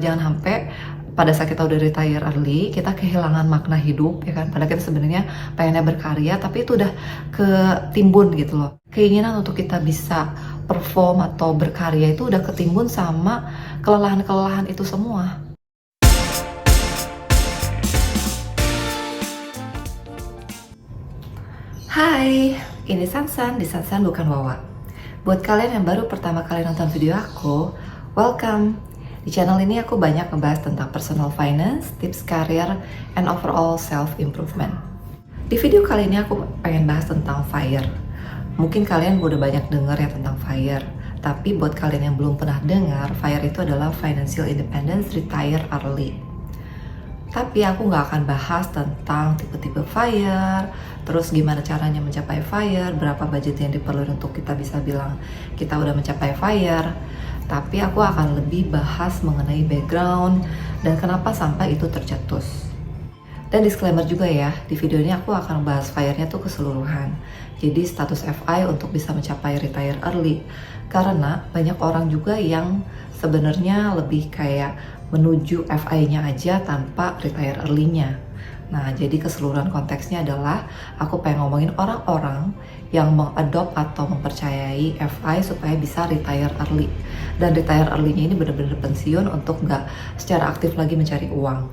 Jangan sampai pada saat kita udah retire early, kita kehilangan makna hidup, ya kan? Padahal kita sebenarnya pengennya berkarya, tapi itu udah ketimbun gitu loh. Keinginan untuk kita bisa perform atau berkarya itu udah ketimbun sama kelelahan-kelelahan itu semua. Hai, ini Sansan di Sansan Bukan Wawa. Buat kalian yang baru pertama kali nonton video aku, welcome! Di channel ini aku banyak ngebahas tentang personal finance, tips karir, and overall self-improvement. Di video kali ini aku pengen bahas tentang FIRE. Mungkin kalian udah banyak denger ya tentang FIRE, tapi buat kalian yang belum pernah dengar, FIRE itu adalah Financial Independence Retire Early. Tapi aku nggak akan bahas tentang tipe-tipe FIRE, terus gimana caranya mencapai FIRE, berapa budget yang diperlukan untuk kita bisa bilang kita udah mencapai FIRE. Tapi aku akan lebih bahas mengenai background dan kenapa sampai itu tercetus. Dan disclaimer juga ya, di video ini aku akan bahas FIRE-nya tuh keseluruhan. Jadi status FI untuk bisa mencapai retire early. Karena banyak orang juga yang sebenarnya lebih kayak menuju FI-nya aja tanpa retire early-nya. Nah, jadi keseluruhan konteksnya adalah aku pengen ngomongin orang-orang yang mengadopt atau mempercayai FI supaya bisa retire early. Dan retire early-nya ini benar-benar pensiun untuk nggak secara aktif lagi mencari uang.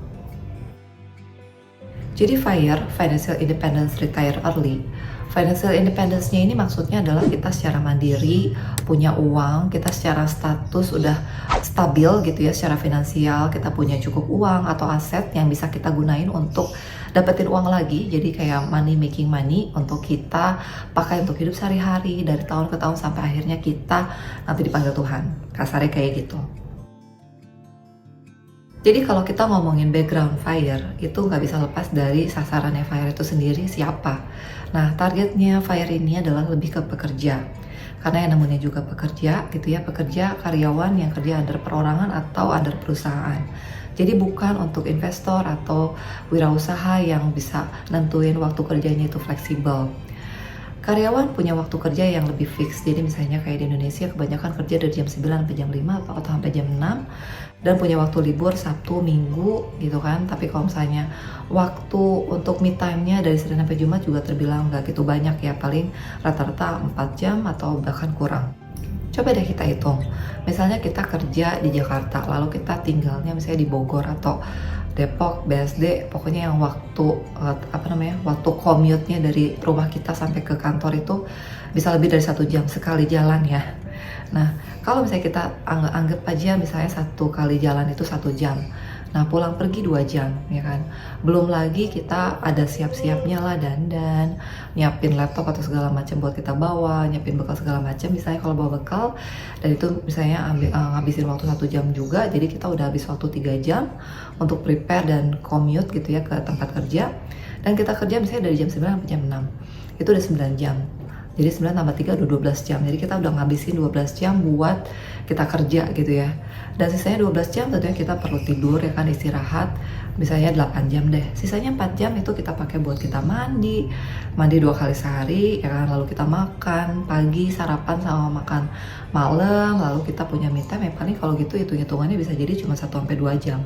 Jadi FIRE, Financial Independence Retire Early. Financial independence-nya ini maksudnya adalah kita secara mandiri, punya uang, kita secara status udah stabil gitu ya, secara finansial, kita punya cukup uang atau aset yang bisa kita gunain untuk dapetin uang lagi. Jadi kayak money making money untuk kita pakai untuk hidup sehari-hari dari tahun ke tahun sampai akhirnya kita nanti dipanggil Tuhan. Kasarnya kayak gitu. Jadi kalau kita ngomongin background FIRE, itu nggak bisa lepas dari sasarannya FIRE itu sendiri siapa. Nah, targetnya FIRE ini adalah lebih ke pekerja. Karena yang namanya juga pekerja, gitu ya, pekerja karyawan yang kerja under perorangan atau under perusahaan. Jadi bukan untuk investor atau wirausaha yang bisa nentuin waktu kerjanya itu fleksibel. Karyawan punya waktu kerja yang lebih fix, jadi misalnya kayak di Indonesia kebanyakan kerja dari jam 9 sampai jam 5 atau sampai jam 6 dan punya waktu libur Sabtu, Minggu gitu kan. Tapi kalau misalnya waktu untuk me time-nya dari Senin sampai Jumat juga terbilang nggak gitu banyak ya, paling rata-rata 4 jam atau bahkan kurang. Coba deh kita hitung, misalnya kita kerja di Jakarta, lalu kita tinggalnya misalnya di Bogor atau Depok, BSD, pokoknya yang waktu waktu commute-nya dari rumah kita sampai ke kantor itu bisa lebih dari 1 jam sekali jalan ya. Nah, kalau misalnya kita anggap aja misalnya 1 kali jalan itu 1 jam. Nah, pulang pergi 2 jam, ya kan? Belum lagi kita ada siap-siapnya lah, dandan, nyiapin laptop atau segala macam buat kita bawa, nyiapin bekal segala macam. Misalnya kalau bawa bekal, dan itu misalnya ngabisin waktu 1 jam juga, jadi kita udah habis waktu 3 jam untuk prepare dan commute gitu ya ke tempat kerja. Dan kita kerja misalnya dari jam 9 sampai jam 6, itu udah 9 jam. Jadi 9 tambah 3 udah 12 jam. Jadi kita udah ngabisin 12 jam buat kita kerja gitu ya. Dan sisanya 12 jam tentunya kita perlu tidur ya kan, istirahat. Misalnya 8 jam deh. Sisanya 4 jam itu kita pakai buat kita mandi 2 kali sehari ya kan. Lalu kita makan pagi, sarapan sama makan malam. Lalu kita punya me time ya paling kalau gitu hitung-hitungannya bisa jadi cuma 1 sampai 2 jam.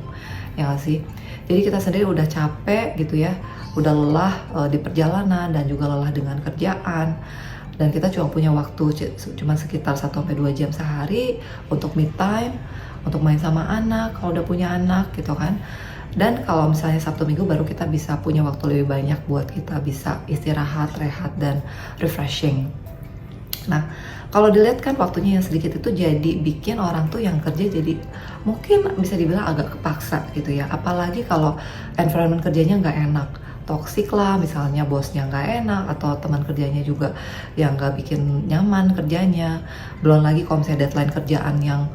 Ya gak sih? Jadi kita sendiri udah capek gitu ya. Udah lelah di perjalanan dan juga lelah dengan kerjaan. Dan kita cuma punya waktu cuma sekitar 1-2 jam sehari untuk me time, untuk main sama anak kalau udah punya anak gitu kan. Dan kalau misalnya Sabtu Minggu baru kita bisa punya waktu lebih banyak buat kita bisa istirahat, rehat, dan refreshing. Nah, kalau dilihat kan waktunya yang sedikit itu jadi bikin orang tuh yang kerja jadi mungkin bisa dibilang agak kepaksa gitu ya. Apalagi kalau environment kerjanya nggak enak, toksik lah, misalnya bosnya nggak enak atau teman kerjanya juga yang nggak bikin nyaman kerjanya. Belum lagi kalau misalnya deadline kerjaan yang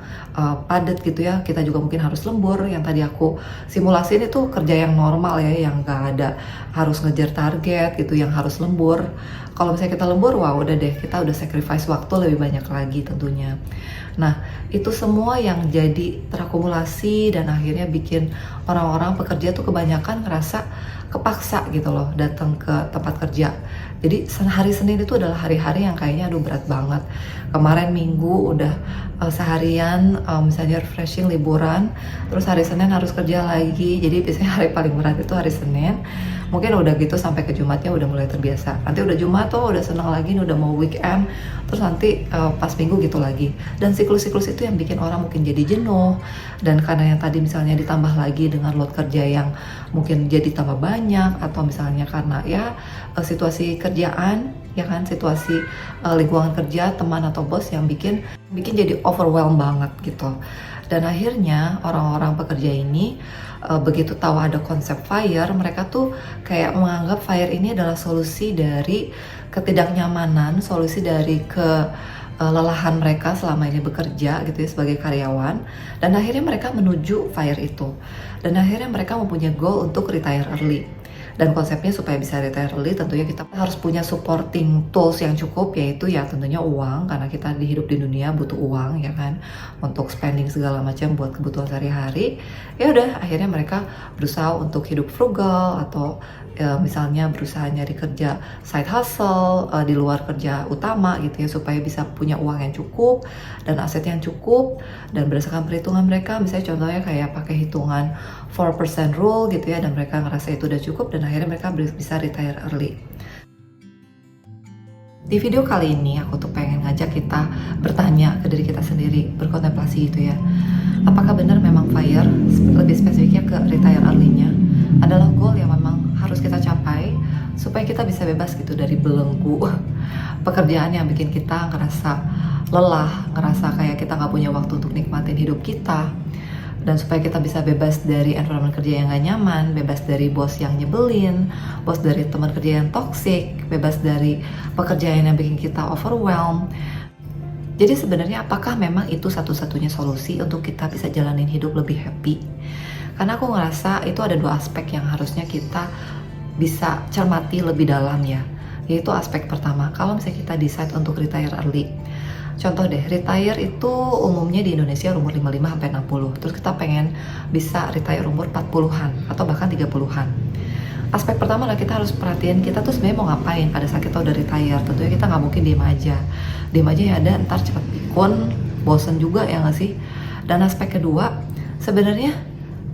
padat gitu ya, kita juga mungkin harus lembur. Yang tadi aku simulasiin itu kerja yang normal ya, yang nggak ada harus ngejar target gitu, yang harus lembur. Kalau misalnya kita lembur, wah udah deh, kita udah sacrifice waktu lebih banyak lagi tentunya. Nah, itu semua yang jadi terakumulasi dan akhirnya bikin orang-orang pekerja tuh kebanyakan ngerasa kepaksa gitu loh datang ke tempat kerja. Jadi hari Senin itu adalah hari-hari yang kayaknya aduh berat banget. Kemarin Minggu udah seharian misalnya refreshing liburan, terus hari Senin harus kerja lagi. Jadi biasanya hari paling berat itu hari Senin. Mungkin udah gitu sampai ke Jumatnya udah mulai terbiasa. Nanti udah Jumat tuh udah seneng lagi, nih udah mau weekend. Terus nanti pas Minggu gitu lagi. Dan siklus-siklus itu yang bikin orang mungkin jadi jenuh. Dan karena yang tadi misalnya ditambah lagi dengan load kerja yang mungkin jadi tambah banyak, atau misalnya karena ya situasi kerjaan, ya kan, situasi lingkungan kerja, teman atau bos yang bikin jadi overwhelm banget gitu. Dan akhirnya orang-orang pekerja ini begitu tahu ada konsep FIRE, mereka tuh kayak menganggap FIRE ini adalah solusi dari ketidaknyamanan, solusi dari kelelahan mereka selama ini bekerja gitu ya sebagai karyawan. Dan akhirnya mereka menuju FIRE itu. Dan akhirnya mereka mempunyai goal untuk retire early. Dan konsepnya supaya bisa retire early tentunya kita harus punya supporting tools yang cukup, yaitu ya tentunya uang, karena kita hidup di dunia butuh uang ya kan, untuk spending segala macam buat kebutuhan sehari-hari. Ya udah, akhirnya mereka berusaha untuk hidup frugal, atau misalnya berusaha nyari kerja side hustle di luar kerja utama gitu ya, supaya bisa punya uang yang cukup dan aset yang cukup. Dan berdasarkan perhitungan mereka, misalnya contohnya kayak pakai hitungan 4% rule gitu ya, dan mereka ngerasa itu udah cukup, dan akhirnya mereka bisa retire early. Di video kali ini aku tuh pengen ngajak kita bertanya ke diri kita sendiri, berkontemplasi gitu ya. Apakah benar memang FIRE, lebih spesifiknya ke retire early-nya, adalah goal yang memang harus kita capai supaya kita bisa bebas gitu dari belenggu pekerjaan yang bikin kita ngerasa lelah, ngerasa kayak kita nggak punya waktu untuk nikmatin hidup kita. Dan supaya kita bisa bebas dari environment kerja yang gak nyaman, bebas dari bos yang nyebelin, bos dari teman kerja yang toxic, bebas dari pekerjaan yang bikin kita overwhelmed. Jadi sebenarnya apakah memang itu satu-satunya solusi untuk kita bisa jalanin hidup lebih happy? Karena aku ngerasa itu ada dua aspek yang harusnya kita bisa cermati lebih dalam ya. Yaitu aspek pertama, kalau misalnya kita decide untuk retire early. Contoh deh, retire itu umumnya di Indonesia umur 55 sampai 60. Terus kita pengen bisa retire umur 40-an atau bahkan 30-an. Aspek pertama adalah kita harus perhatiin kita tuh sebenarnya mau ngapain pada saat kita udah retire. Tentunya kita nggak mungkin diem aja. Diem aja ya ada, ntar cepet pikun, bosen juga ya nggak sih? Dan aspek kedua, sebenarnya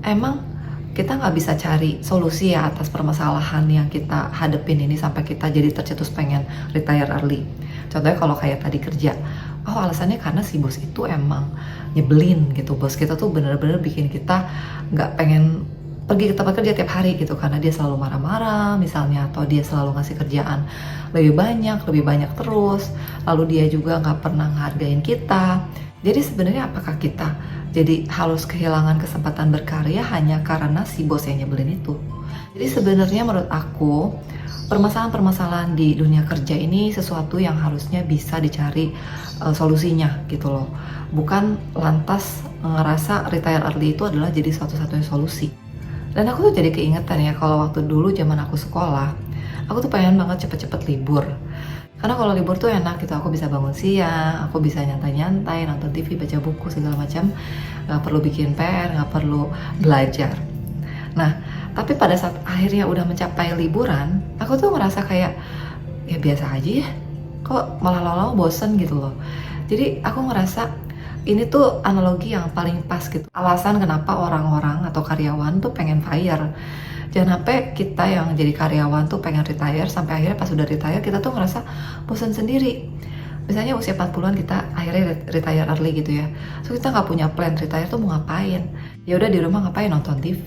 emang kita nggak bisa cari solusi ya atas permasalahan yang kita hadepin ini sampai kita jadi tercetus pengen retire early. Contohnya kalau kayak tadi kerja, oh alasannya karena si bos itu emang nyebelin gitu. Bos kita tuh bener-bener bikin kita nggak pengen pergi ke tempat kerja tiap hari gitu, karena dia selalu marah-marah misalnya, atau dia selalu ngasih kerjaan lebih banyak terus, lalu dia juga nggak pernah ngehargain kita. Jadi sebenarnya apakah kita jadi harus kehilangan kesempatan berkarya hanya karena si bos yang nyebelin itu? Jadi sebenarnya menurut aku permasalahan-permasalahan di dunia kerja ini sesuatu yang harusnya bisa dicari solusinya gitu loh. Bukan lantas ngerasa retire early itu adalah jadi satu-satunya solusi. Dan aku tuh jadi keingetan ya, kalau waktu dulu zaman aku sekolah, aku tuh pengen banget cepet-cepet libur. Karena kalau libur tuh enak gitu, aku bisa bangun siang, aku bisa nyantai-nyantai, nonton TV, baca buku, segala macam. Gak perlu bikin PR, gak perlu belajar. Nah, tapi pada saat akhirnya udah mencapai liburan, aku tuh ngerasa kayak, ya biasa aja ya, kok malah lama-lama bosen gitu loh. Jadi aku ngerasa, ini tuh analogi yang paling pas gitu. Alasan kenapa orang-orang atau karyawan tuh pengen FIRE. Jangan sampai kita yang jadi karyawan tuh pengen retire, sampai akhirnya pas udah retire kita tuh ngerasa bosan sendiri. Misalnya usia 40-an kita akhirnya retire early gitu ya. So kita nggak punya plan retire tuh mau ngapain. Ya udah di rumah ngapain, nonton TV,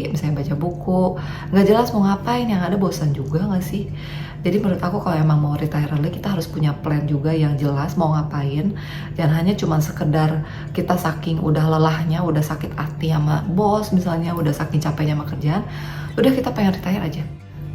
misalnya baca buku. Nggak jelas mau ngapain, yang ada bosan juga nggak sih? Jadi menurut aku kalau emang mau retire early, kita harus punya plan juga yang jelas mau ngapain. Jangan hanya cuma sekedar kita saking udah lelahnya, udah sakit hati sama bos misalnya, udah saking capeknya sama kerjaan, udah kita pengen retire aja.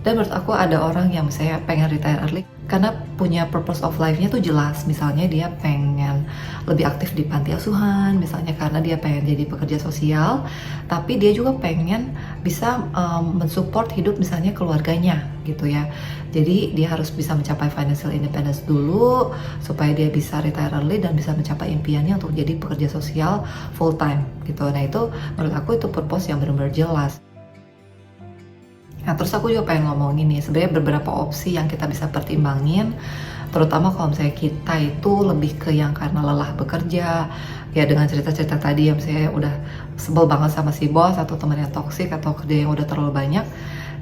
Dan menurut aku ada orang yang misalnya pengen retire early karena punya purpose of life-nya tuh jelas. Misalnya dia pengen lebih aktif di panti asuhan, misalnya karena dia pengen jadi pekerja sosial, tapi dia juga pengen bisa mensupport hidup misalnya keluarganya gitu ya. Jadi dia harus bisa mencapai financial independence dulu supaya dia bisa retire early dan bisa mencapai impiannya untuk jadi pekerja sosial full time gitu. Nah itu menurut aku itu purpose yang benar-benar jelas. Nah, terus aku juga pengen ngomongin nih, sebenarnya beberapa opsi yang kita bisa pertimbangin, terutama kalau misalnya kita itu lebih ke yang karena lelah bekerja, ya dengan cerita-cerita tadi yang misalnya udah sebel banget sama si bos atau teman yang toksik atau kerja yang udah terlalu banyak,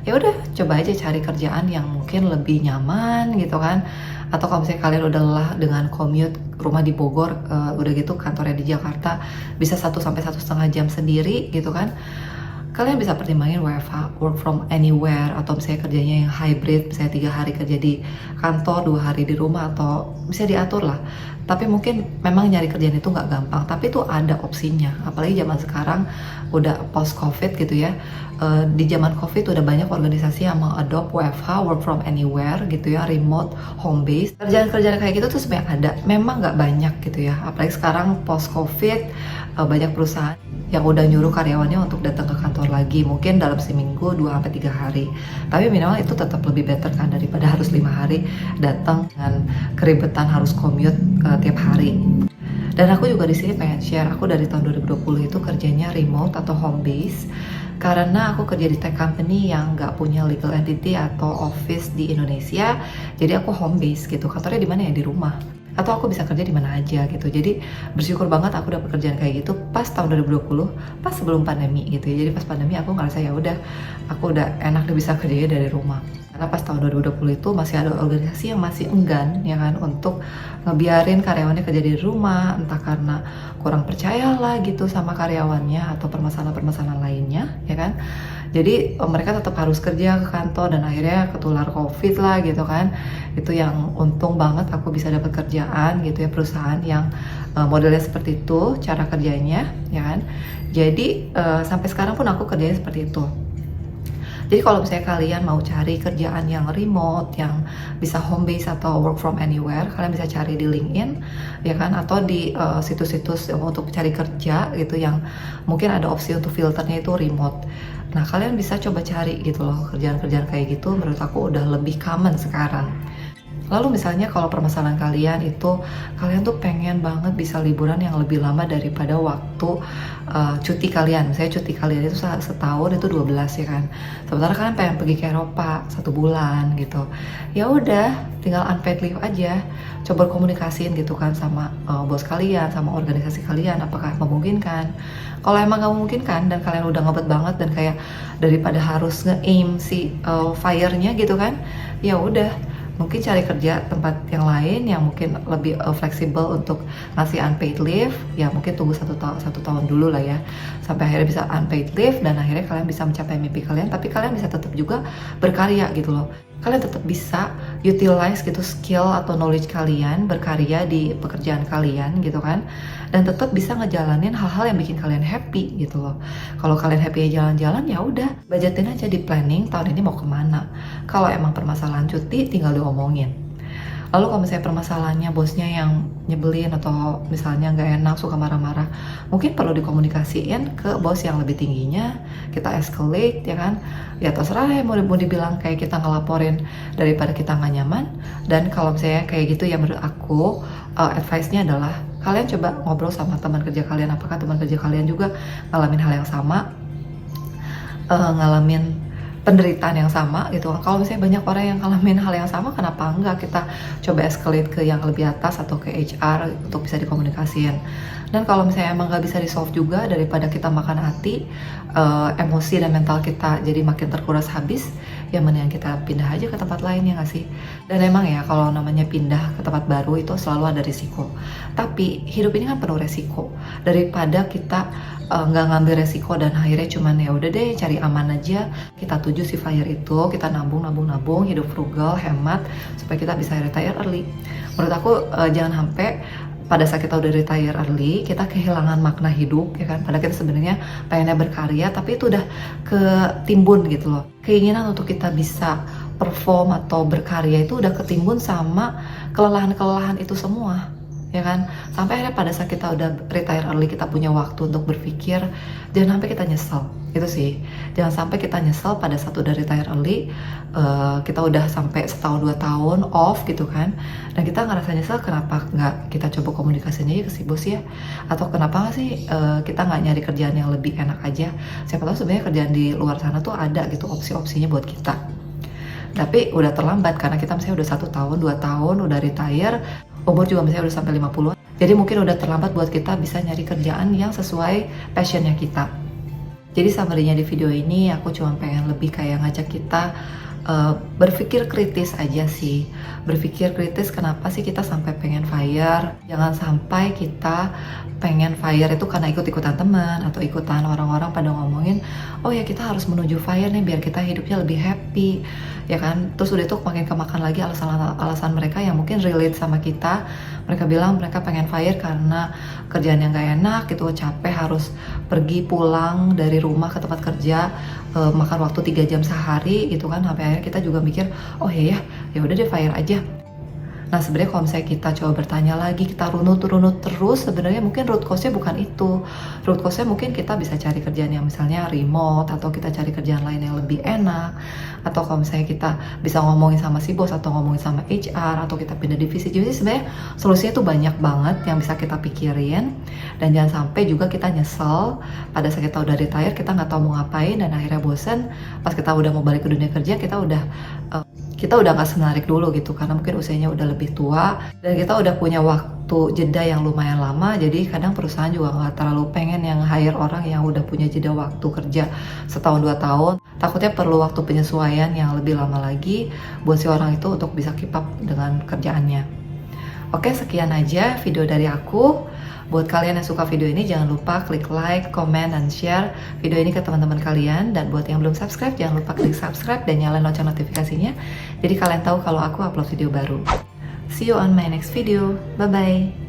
ya udah coba aja cari kerjaan yang mungkin lebih nyaman gitu kan. Atau kalau misalnya kalian udah lelah dengan commute rumah di Bogor, udah gitu kantornya di Jakarta bisa 1 sampai 1,5 jam sendiri gitu kan. Kalian bisa pertimbangin WFH, work from anywhere, atau misalnya kerjanya yang hybrid, misalnya 3 hari kerja di kantor, 2 hari di rumah, atau bisa diatur lah. Tapi mungkin memang nyari kerjaan itu nggak gampang, tapi itu ada opsinya. Apalagi zaman sekarang udah post COVID gitu ya. Di zaman COVID udah banyak organisasi yang mengadopt WFH, work from anywhere gitu ya, remote, home base. Kerjaan-kerjaan kayak gitu tuh sebenarnya ada, memang nggak banyak gitu ya. Apalagi sekarang post COVID, banyak perusahaan yang udah nyuruh karyawannya untuk datang ke kantor lagi, mungkin dalam seminggu 2 sampai 3 hari. Tapi minimal itu tetap lebih better kan daripada harus 5 hari datang dengan keribetan harus commute tiap hari. Dan aku juga di sini pengen share, aku dari tahun 2020 itu kerjanya remote atau home base karena aku kerja di tech company yang nggak punya legal entity atau office di Indonesia. Jadi aku home base gitu, kantornya di mana ya, di rumah, atau aku bisa kerja di mana aja gitu. Jadi bersyukur banget aku dapat kerjaan kayak gitu pas tahun 2020, pas sebelum pandemi gitu ya. Jadi pas pandemi aku ngerasa ya udah, aku udah enak deh bisa kerjanya dari rumah. Karena pas tahun 2020 itu masih ada organisasi yang masih enggan ya kan untuk ngebiarin karyawannya kerja di rumah, entah karena kurang percaya lah gitu sama karyawannya atau permasalahan-permasalahan lainnya ya kan. Jadi mereka tetap harus kerja ke kantor dan akhirnya ketular COVID lah gitu kan. Itu yang untung banget aku bisa dapat kerjaan gitu ya, perusahaan yang modelnya seperti itu cara kerjanya ya kan. Jadi sampai sekarang pun aku kerjanya seperti itu. Jadi kalau misalnya kalian mau cari kerjaan yang remote, yang bisa home base atau work from anywhere, kalian bisa cari di LinkedIn, ya kan, atau di situs-situs untuk cari kerja gitu yang mungkin ada opsi untuk filternya itu remote. Nah, kalian bisa coba cari gitu loh kerjaan-kerjaan kayak gitu. Menurut aku udah lebih common sekarang. Lalu misalnya kalau permasalahan kalian itu, kalian tuh pengen banget bisa liburan yang lebih lama daripada waktu cuti kalian. Misalnya cuti kalian itu setahun itu 12 ya kan. Sementara kalian pengen pergi ke Eropa 1 bulan gitu. Ya udah, tinggal unpaid leave aja. Coba komunikasiin gitu kan sama bos kalian, sama organisasi kalian, apakah memungkinkan. Kalau emang gak memungkinkan dan kalian udah ngebet banget dan kayak daripada harus nge-aim si fire-nya gitu kan, ya udah, mungkin cari kerja tempat yang lain yang mungkin lebih fleksibel untuk ngasih unpaid leave. Ya mungkin tunggu 1 tahun dulu lah ya sampai akhirnya bisa unpaid leave dan akhirnya kalian bisa mencapai mimpi kalian, tapi kalian bisa tetap juga berkarya gitu loh. Kalian tetap bisa utilize gitu skill atau knowledge kalian, berkarya di pekerjaan kalian gitu kan, dan tetap bisa ngejalanin hal-hal yang bikin kalian happy gitu loh. Kalau kalian happy jalan-jalan, ya udah, budgetin aja di planning tahun ini mau kemana. Kalau emang permasalahan cuti, tinggal diomongin. Lalu kalau misalnya permasalahannya bosnya yang nyebelin atau misalnya nggak enak, suka marah-marah, mungkin perlu dikomunikasiin ke bos yang lebih tingginya, kita escalate ya kan. Ya terserah ya mau dibilang kayak kita ngelaporin daripada kita nggak nyaman. Dan kalau misalnya kayak gitu ya menurut aku advice-nya adalah kalian coba ngobrol sama teman kerja kalian, apakah teman kerja kalian juga ngalamin hal yang sama, ngalamin penderitaan yang sama gitu. Kalau misalnya banyak orang yang ngalamin hal yang sama, kenapa enggak kita coba escalate ke yang lebih atas atau ke HR untuk bisa dikomunikasiin. Dan kalau misalnya emang nggak bisa di solve juga, daripada kita makan hati, emosi dan mental kita jadi makin terkuras habis, ya mendingan kita pindah aja ke tempat lain ya nggak sih. Dan emang ya kalau namanya pindah ke tempat baru itu selalu ada risiko, tapi hidup ini kan penuh resiko. Daripada kita nggak ngambil resiko dan akhirnya cuman ya udah deh cari aman aja, kita tuju si fire itu, kita nabung, hidup frugal, hemat supaya kita bisa retire early. Menurut aku jangan sampai pada saat kita udah retire early, kita kehilangan makna hidup ya kan. Padahal kita sebenarnya pengennya berkarya, tapi itu udah ketimbun gitu loh. Keinginan untuk kita bisa perform atau berkarya itu udah ketimbun sama kelelahan-kelelahan itu semua ya kan. Sampai akhirnya pada saat kita udah retire early, kita punya waktu untuk berpikir, jangan sampai kita nyesel Itu sih, jangan sampai kita nyesel pada saat udah retire early, kita udah sampai setahun 2 tahun off gitu kan, dan kita ngerasa nyesel kenapa nggak kita coba komunikasinya ke si bos ya, atau kenapa nggak sih kita nggak nyari kerjaan yang lebih enak aja. Siapa tahu sebenarnya kerjaan di luar sana tuh ada gitu opsi-opsinya buat kita. Tapi udah terlambat karena kita misalnya udah 1 tahun, 2 tahun udah retire, umur juga misalnya udah sampai 50-an. Jadi mungkin udah terlambat buat kita bisa nyari kerjaan yang sesuai passionnya kita. Jadi summary-nya di video ini aku cuma pengen lebih kayak ngajak kita berpikir kritis aja sih. Berpikir kritis kenapa sih kita sampai pengen fire. Jangan sampai kita pengen fire itu karena ikut-ikutan teman atau ikutan orang-orang pada ngomongin, oh ya kita harus menuju fire nih biar kita hidupnya lebih happy, ya kan. Terus udah itu makin kemakan lagi alasan mereka yang mungkin relate sama kita. Mereka bilang mereka pengen fire karena kerjaan yang gak enak gitu, capek harus pergi pulang dari rumah ke tempat kerja, makan waktu 3 jam sehari gitu kan, sampai akhirnya kita juga mikir, oh ya udah deh fire aja. Nah sebenarnya kalau misalnya kita coba bertanya lagi, kita runut terus, sebenarnya mungkin root cause-nya bukan itu. Root cause-nya mungkin kita bisa cari kerjaan yang misalnya remote, atau kita cari kerjaan lain yang lebih enak, atau kalau misalnya kita bisa ngomongin sama si bos atau ngomongin sama HR, atau kita pindah divisi. Jadi sebenarnya solusinya tuh banyak banget yang bisa kita pikirin, dan jangan sampai juga kita nyesel pada saat kita udah retire, kita nggak tahu mau ngapain dan akhirnya bosen. Pas kita udah mau balik ke dunia kerja, kita udah nggak semenarik dulu gitu, karena mungkin usianya udah lebih tua dan kita udah punya waktu jeda yang lumayan lama. Jadi kadang perusahaan juga nggak terlalu pengen yang hire orang yang udah punya jeda waktu kerja setahun 2 tahun. Takutnya perlu waktu penyesuaian yang lebih lama lagi buat si orang itu untuk bisa keep up dengan kerjaannya. Oke, sekian aja video dari aku. Buat kalian yang suka video ini, jangan lupa klik like, comment, dan share video ini ke teman-teman kalian. Dan buat yang belum subscribe, jangan lupa klik subscribe dan nyalain lonceng notifikasinya, jadi kalian tahu kalau aku upload video baru. See you on my next video. Bye-bye.